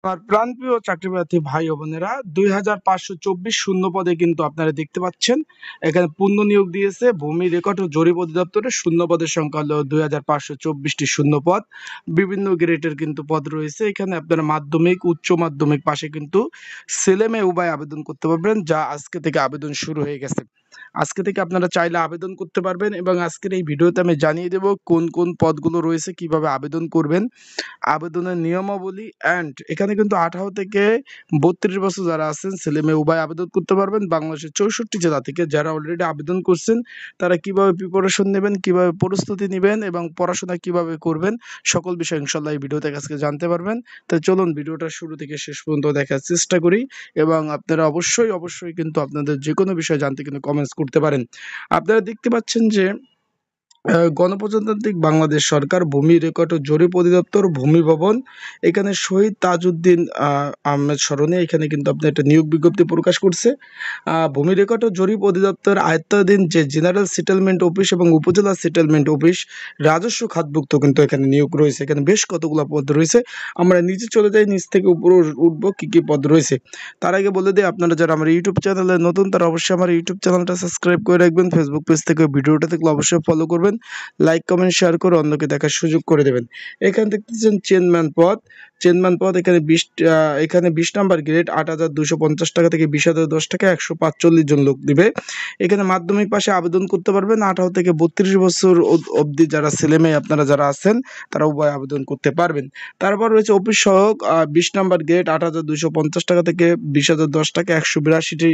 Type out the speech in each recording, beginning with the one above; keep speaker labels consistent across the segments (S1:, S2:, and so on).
S1: আমার প্রাণপ্রিয় চাকরিপ্রার্থী ভাই ও বোনেরা, 2524 শূন্য পদে কিন্তু আপনারা দেখতে পাচ্ছেন এখানে পূর্ণ নিয়োগ দিয়েছে ভূমি রেকর্ড ও জরিপ অধিদপ্তরে। শূন্য পদের সংখ্যা হলো 2524টি শূন্য পদ। বিভিন্ন গ্রেডের কিন্তু পদ রয়েছে এখানে। আপনারা মাধ্যমিক, উচ্চ মাধ্যমিক পাশে কিন্তু ছেলে মেয়ে উভয় আবেদন করতে পারবেন, যা আজকে থেকে আবেদন শুরু হয়ে গেছে। আজকে থেকে আপনারা চাইলে আবেদন করতে পারবেন এবং আজকের এই ভিডিওতে আমি জানিয়ে দেব কোন কোন পদগুলো রয়েছে, কিভাবে আবেদন করবেন, আবেদনের নিয়মাবলী। অ্যান্ড এখানে কিন্তু 18 থেকে 32 বছর যারা আছেন ছেলে মেয়ে উভয় আবেদন করতে পারবেন। বাংলাদেশের 64 জেলা থেকে যারা অলরেডি আবেদন করছেন তারা কিভাবে প্রিপারেশন নেবেন, কিভাবে প্রস্তুতি নেবেন এবং পড়াশোনা কিভাবে করবেন, সকল বিষয় ইনশাল্লাহ এই ভিডিও থেকে আজকে জানতে পারবেন। তাই চলুন ভিডিওটা শুরু থেকে শেষ পর্যন্ত দেখার চেষ্টা করি এবং আপনারা অবশ্যই কিন্তু আপনাদের যে কোনো বিষয় জানতে কিন্তু কমেন্টস করতে পারেন। আপনারা দেখতে পাচ্ছেন যে গণপ্রজাতান্ত্রিক বাংলাদেশ সরকার ভূমি রেকর্ড ও জরিপ অধিদপ্তর ভূমি ভবন, এখানে শহীদ তাজউদ্দিন আহমেদ স্মরণে এখানে কিন্তু আপনার একটা নিয়োগ বিজ্ঞপ্তি প্রকাশ করছে। ভূমি রেকর্ড ও জরিপ অধিদপ্তর আয়ত্তাধীন যে জেনারেল সেটেলমেন্ট অফিস এবং উপজেলা সেটেলমেন্ট অফিস রাজস্ব খাতভুক্ত কিন্তু এখানে নিয়োগ রয়েছে। এখানে বেশ কতগুলো পদ রয়েছে। আমরা নিচে চলে যাই, নিচ থেকে উপরে উঠবো কি কি পদ রয়েছে। তার আগে বলে দিই, আপনারা যারা আমার ইউটিউব চ্যানেলে নতুন তারা অবশ্যই আমার ইউটিউব চ্যানেলটা সাবস্ক্রাইব করে রাখবেন। ফেসবুক পেজ থেকে ভিডিওটা দেখলে অবশ্যই ফলো করবেন, লাইক কমেন্ট শেয়ার করে অন্যকে দেখার সুযোগ করে দেবেন। এখানে দেখতেছেন চেয়ারম্যান পদ এখানে 20 নাম্বার গ্রেড 8,250 টাকা থেকে 20,010 টাকা, 145 জন লোক দিবে। এখানে মাধ্যমিক পাশে আবেদন করতে পারবেন। 18 থেকে 32 বছর অবধি যারা ছেলে মেয়ে আপনারা যারা আছেন তারা উভয় আবেদন করতে পারবেন। তারপর রয়েছে অফিস সহক 20 নাম্বার গ্রেড 8,250 টাকা থেকে 20,010 টাকা, 182টি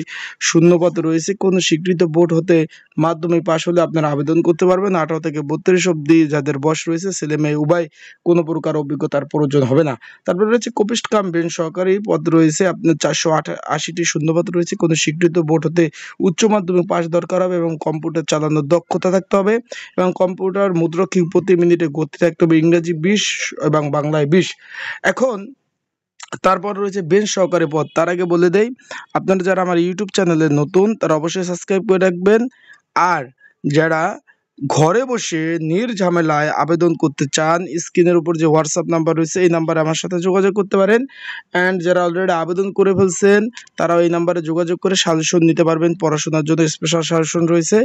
S1: শূন্যপদ রয়েছে। কোনো স্বীকৃত বোর্ড হতে মাধ্যমিক পাশ হলে আপনারা আবেদন করতে পারবেন। 18 থেকে 32 অবধি যাদের বয়স রয়েছে ছেলে মেয়ে উভয় কোনো প্রকার অভিজ্ঞতার প্রয়োজন হবে না। তারপরে রয়েছে কপিস্ট কাম বেঞ্চ সহকারী পদ রয়েছে আপনার 480টি শূন্যপদ রয়েছে। কোনো স্বীকৃত বোর্ড হতে উচ্চ মাধ্যমিক পাশ দরকার হবে এবং কম্পিউটার চালানোর দক্ষতা থাকতে হবে এবং কম্পিউটার মুদ্রক্ষিক প্রতি মিনিটে গতি থাকতে হবে ইংরেজি 20 এবং বাংলায় 20। এখন তারপর রয়েছে বেঞ্চ সহকারী পদ। তার আগে বলে দেই, আপনারা যারা আমার ইউটিউব চ্যানেলে নতুন তারা অবশ্যই সাবস্ক্রাইব করে রাখবেন। আর যারা ঘরে বসে নির্ঝামেলায় আবেদন করতে চান, স্ক্রিনের উপর যে হোয়াটসঅ্যাপ নাম্বার রয়েছে এই নাম্বারে আমার সাথে যোগাযোগ করতে পারেন। অ্যান্ড যারা অলরেডি আবেদন করে ফেলছেন তারাও এই নাম্বারে যোগাযোগ করে সাজেশন নিতে পারবেন। পড়াশোনার জন্য স্পেশাল সাজেশন রয়েছে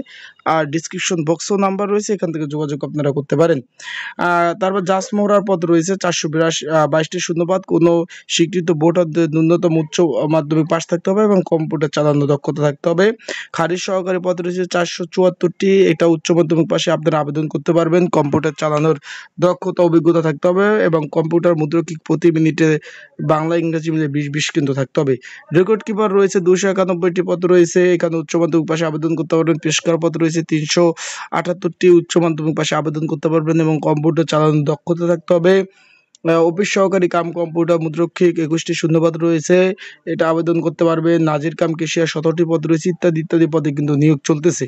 S1: আর ডিসক্রিপশন বক্সও নাম্বার রয়েছে, এখান থেকে যোগাযোগ আপনারা করতে পারেন। তারপর জাজ মোহরার পদ রয়েছে 422টি শূন্যপদ। কোনো স্বীকৃত বোর্ড হতে ন্যূনতম উচ্চ মাধ্যমিক পাস থাকতে হবে এবং কম্পিউটার চালানোর দক্ষতা থাকতে হবে। খারিজ সহকারী পদ রয়েছে 474টি। এটা উচ্চ মাধ্যমিক পাশে আপনারা আবেদন করতে পারবেন। কম্পিউটার চালানোর দক্ষতা অভিজ্ঞতা থাকতে হবে এবং কম্পিউটার মুদ্রকিক প্রতি মিনিটে বাংলা ইংরেজি মিলে 20 কিন্তু থাকতে হবে। রেকর্ড কিপার রয়েছে 291টি পদ রয়েছে। এখানে উচ্চ মাধ্যমিক পাশে আবেদন করতে পারবেন। পেশকার পদ রয়েছে 378টি। উচ্চ মাধ্যমিক পাশে আবেদন করতে পারবেন এবং কম্পিউটার চালানোর দক্ষতা থাকতে হবে। অফিস সহকারী কাম কম্পিউটার মুদ্রক্ষিক 21টি শূন্যপদ রয়েছে, এটা আবেদন করতে পারবে। নাজির কাম কেশিয়ার 17টি পদ রয়েছে, ইত্যাদি পদে কিন্তু নিয়োগ চলতেছে।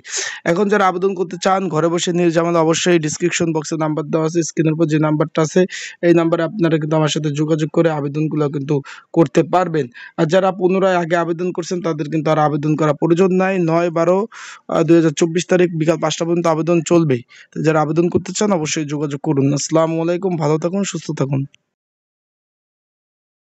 S1: এখন যারা আবেদন করতে চান ঘরে বসে নির্ঝামেলা, অবশ্যই ডিসক্রিপশন বক্সে নাম্বার দেওয়া আছে, স্ক্রিনের উপর যে নাম্বারটা আছে এই নাম্বারে আপনারা কিন্তু আমার সাথে যোগাযোগ করে আবেদনগুলো কিন্তু করতে পারবেন। আর যারা পুনরায় আগে আবেদন করছেন তাদের কিন্তু আর আবেদন করা প্রয়োজন নাই। 9/12/2024 তারিখ বিকাল 5টা পর্যন্ত আবেদন চলবে। তো যারা আবেদন করতে চান অবশ্যই যোগাযোগ করুন। আসসালামু আলাইকুম, ভালো থাকুন, সুস্থ থাকুন।